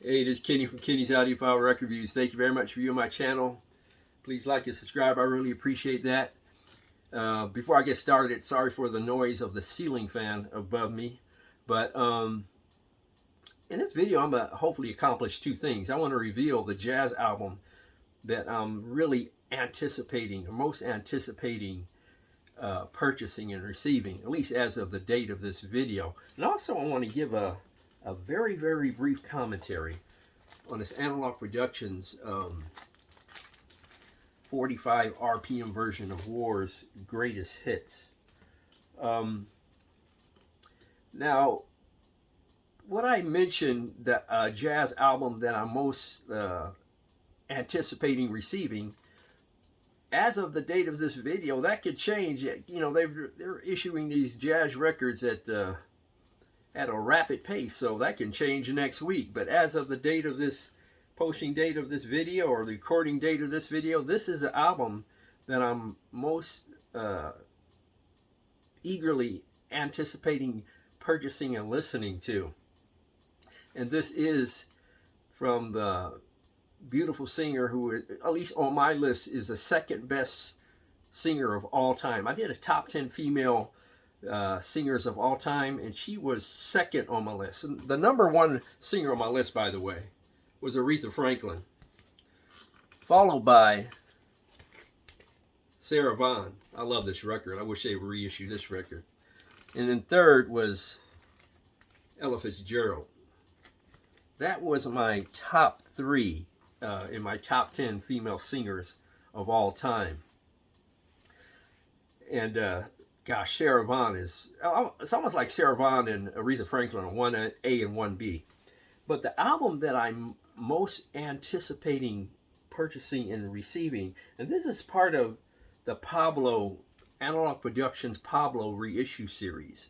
Hey, this is Kenny from Kenny's Audiophile Record Reviews. Thank you very much for viewing my channel. Please like and subscribe. I really appreciate that. Before I get started, sorry for the noise of the ceiling fan above me. But in this video, I'm going to hopefully accomplish two things. I want to reveal the jazz album that I'm really anticipating, or most anticipating purchasing and receiving, at least as of the date of this video. And also I want to give a very, very brief commentary on this Analogue Productions 45 RPM version of WAR's greatest hits. Now, what I mentioned, the jazz album that I'm most anticipating receiving, as of the date of this video, that could change. You know, they're issuing these jazz records at a rapid pace, so that can change next week. But as of the date of this posting date of this video, or the recording date of this video, this is the album that I'm most eagerly anticipating purchasing and listening to. And this is from the beautiful singer who, at least on my list, is the second best singer of all time. I did a top 10 female singers of all time, and she was second on my list. And the number one singer on my list, by the way, was Aretha Franklin, followed by Sarah Vaughan. I love this record. I wish they would reissue this record. And then third was Ella Fitzgerald. That was my top three in my top 10 female singers of all time. And gosh, Sarah Vaughan is, it's almost like Sarah Vaughan and Aretha Franklin on one A and one B. But the album that I'm most anticipating purchasing and receiving, and this is part of the Pablo, Analogue Productions Pablo reissue series.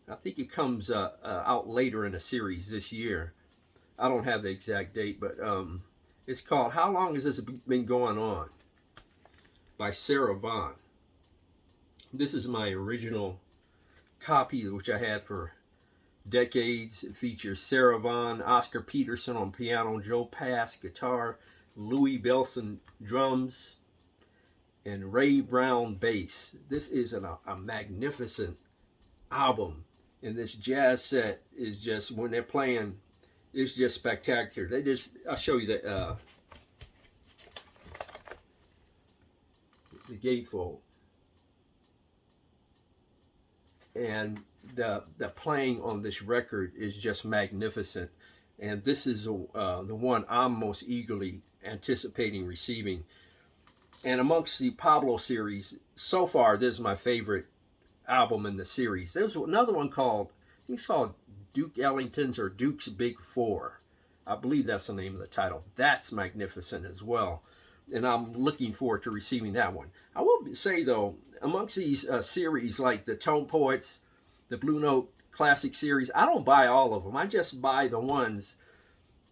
I think it comes out later in the series this year. I don't have the exact date, but it's called How Long Has This Been Going On? By Sarah Vaughan. This is my original copy, which I had for decades. It features Sarah Vaughan, Oscar Peterson on piano, Joe Pass guitar, Louis Bellson drums, and Ray Brown bass. This is a magnificent album, and this jazz set is just, when they're playing, it's just spectacular. I'll show you the gatefold. And the playing on this record is just magnificent. And this is the one I'm most eagerly anticipating receiving. And amongst the Pablo series, so far, this is my favorite album in the series. There's another one called, I think it's called Duke Ellington's or Duke's Big Four. I believe that's the name of the title. That's magnificent as well. And I'm looking forward to receiving that one. I will say, though, amongst these series like the Tone Poets, the Blue Note Classic series, I don't buy all of them. I just buy the ones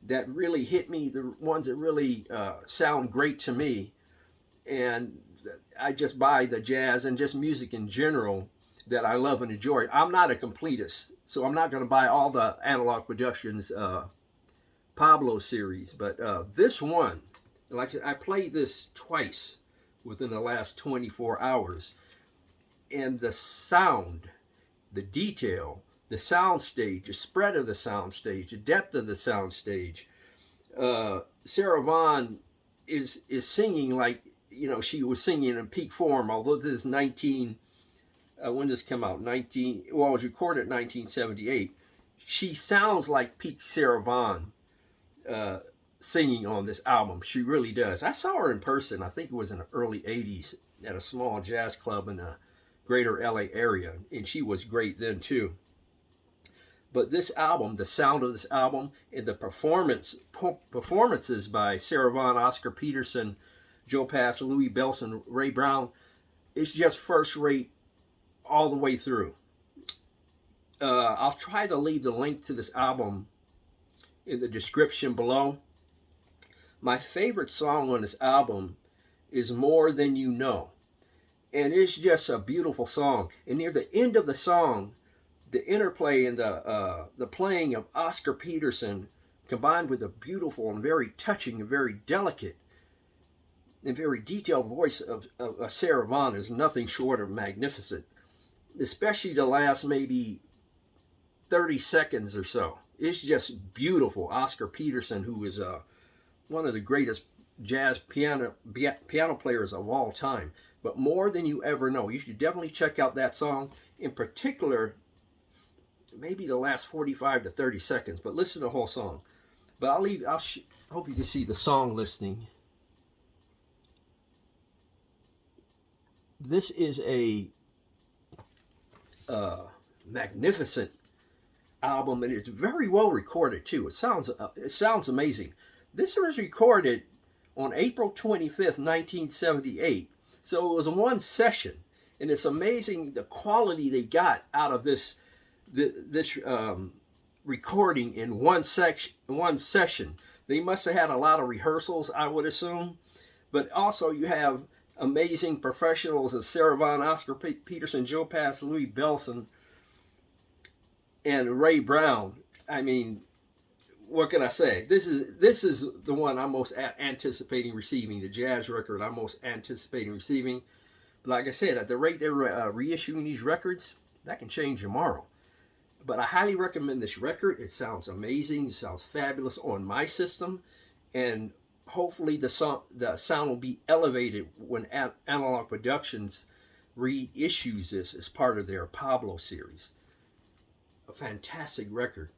that really hit me, the ones that really sound great to me. And I just buy the jazz and just music in general that I love and enjoy. I'm not a completist, so I'm not going to buy all the Analogue Productions Pablo series. But this one, like I said, I played this twice within the last 24 hours. And the sound, the detail, the sound stage, the spread of the sound stage, the depth of the sound stage. Sarah Vaughan is singing like, you know, she was singing in peak form, although this is when did this come out? Well, it was recorded in 1978. She sounds like peak Sarah Vaughan singing on this album. She really does. I saw her in person, I think it was in the early 80s, at a small jazz club in the greater LA area, and she was great then too. But this album, the sound of this album, and the performances by Sarah Vaughan, Oscar Peterson, Joe Pass, Louis Bellson, Ray Brown, it's just first rate all the way through. I'll try to leave the link to this album in the description below. My favorite song on this album is More Than You Know. And it's just a beautiful song. And near the end of the song, the interplay and the playing of Oscar Peterson combined with the beautiful and very touching and very delicate and very detailed voice of Sarah Vaughan, is nothing short of magnificent, especially the last maybe 30 seconds or so. It's just beautiful. Oscar Peterson, who is one of the greatest jazz piano players of all time, but more than you ever know. You should definitely check out that song. In particular, maybe the last 45 to 30 seconds, but listen to the whole song. But I hope you can see the song listing. This is a magnificent album, and it's very well recorded too. It sounds amazing. This was recorded on April 25th, 1978. So it was one session, and it's amazing the quality they got out of this recording in one session. They must have had a lot of rehearsals, I would assume. But also you have amazing professionals as Sarah Vaughan, Oscar Peterson, Joe Pass, Louis Belson, and Ray Brown. I mean, what can I say? This is the one I'm most anticipating receiving, the jazz record I'm most anticipating receiving. But like I said, at the rate they're reissuing these records, that can change tomorrow. But I highly recommend this record. It sounds amazing. It sounds fabulous on my system, and hopefully the sound will be elevated when Analogue Productions reissues this as part of their Pablo series. A fantastic record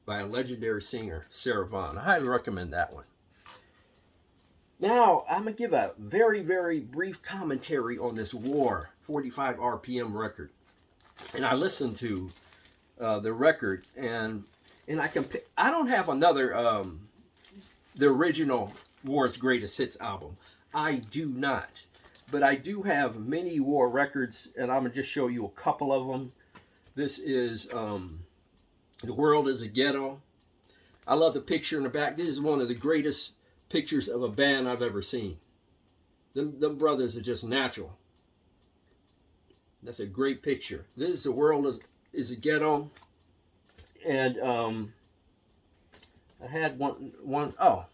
by a legendary singer, Sarah Vaughan. I highly recommend that one. Now, I'm going to give a very, very brief commentary on this WAR 45 RPM record. And I listened to the record, and I don't have another, the original WAR's Greatest Hits album. I do not. But I do have many WAR records, and I'm going to just show you a couple of them. This is The World is a Ghetto. I love the picture in the back. This is one of the greatest pictures of a band I've ever seen. Them brothers are just natural. That's a great picture. This is The World is a Ghetto. And I had one. Oh,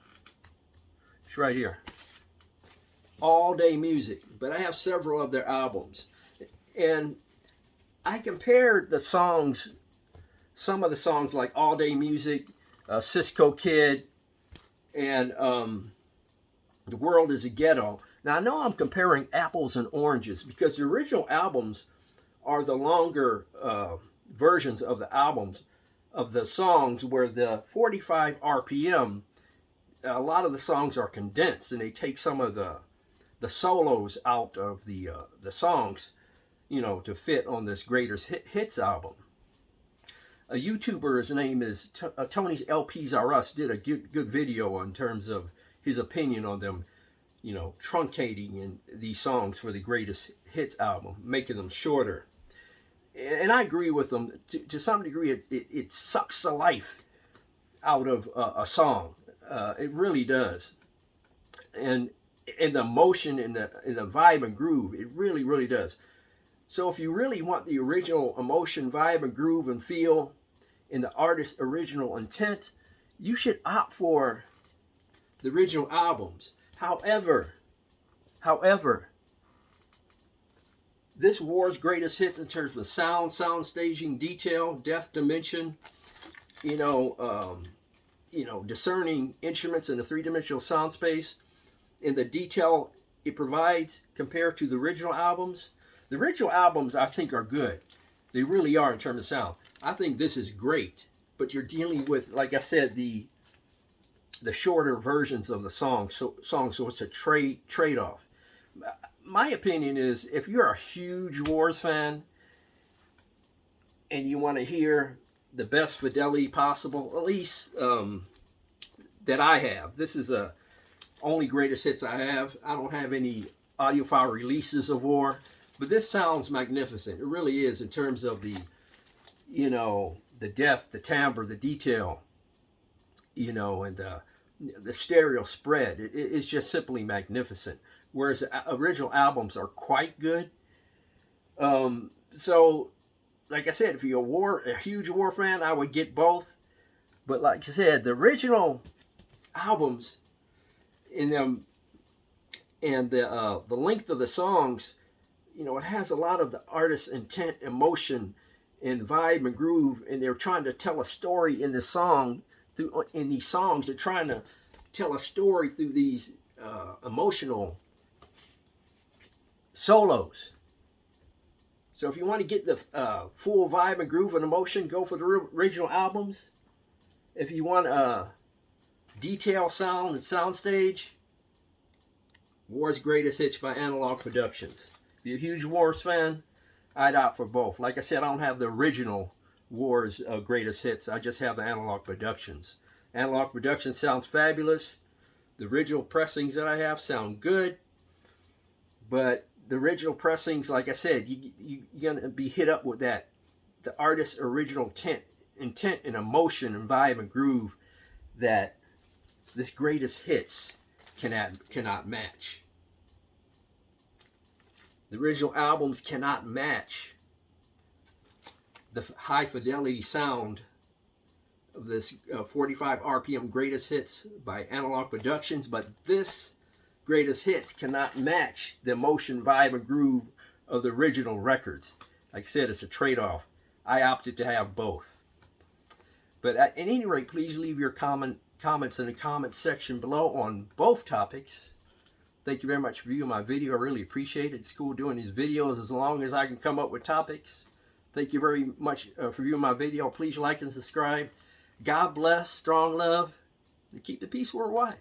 it's right here. All Day Music. But I have several of their albums. And I compared the songs, some of the songs like All Day Music, Cisco Kid, and The World is a Ghetto. Now, I know I'm comparing apples and oranges because the original albums are the longer versions of the albums, of the songs, where the 45 RPM, a lot of the songs are condensed, and they take some of the solos out of the songs, you know, to fit on this Greatest Hits album. A YouTuber, his name is Tony's LPs R Us, did a good video in terms of his opinion on them, you know, truncating in these songs for the Greatest Hits album, making them shorter. And I agree with them to some degree. It sucks the life out of a song. It really does. And the emotion and the vibe and groove, it really, really does. So if you really want the original emotion, vibe, and groove and feel in the artist's original intent, you should opt for the original albums. However, this WAR's Greatest Hits in terms of sound staging, detail, depth, dimension, discerning instruments in a three-dimensional sound space, and the detail it provides compared to the original albums. The original albums, I think, are good. They really are in terms of sound. I think this is great, but you're dealing with, like I said, the shorter versions of the song, so it's a trade-off. My opinion is, if you're a huge Wars fan and you want to hear the best fidelity possible, at least that I have. This is the only Greatest Hits I have. I don't have any audiophile releases of WAR, but this sounds magnificent. It really is, in terms of the depth, the timbre, the detail, and the stereo spread. It's just simply magnificent. Whereas the original albums are quite good. So, like I said, if you're a huge WAR fan, I would get both. But like I said, the original albums in them and the length of the songs, you know, it has a lot of the artist's intent, emotion, and vibe and groove, and they're trying to tell a story in the song. In these songs, they're trying to tell a story through these emotional solos. So if you want to get the full vibe and groove and emotion, go for the original albums. If you want detail, sound, and soundstage, War's Greatest Hits by Analogue Productions. If you're a huge War's fan, I'd opt for both. Like I said, I don't have the original War's Greatest Hits. I just have the Analogue Productions. Analogue Productions sounds fabulous. The original pressings that I have sound good. But the original pressings, like I said, you're going to be hit up with that. The artist's original intent and emotion and vibe and groove that this Greatest Hits cannot match. The original albums cannot match the high fidelity sound of this 45 RPM Greatest Hits by Analogue Productions, but this Greatest Hits cannot match the emotion, vibe, and groove of the original records. Like I said, it's a trade-off. I opted to have both. But at any rate, please leave your comments in the comment section below on both topics. Thank you very much for viewing my video. I really appreciate it. It's cool doing these videos as long as I can come up with topics. Thank you very much for viewing my video. Please like and subscribe. God bless, strong love, and keep the peace worldwide.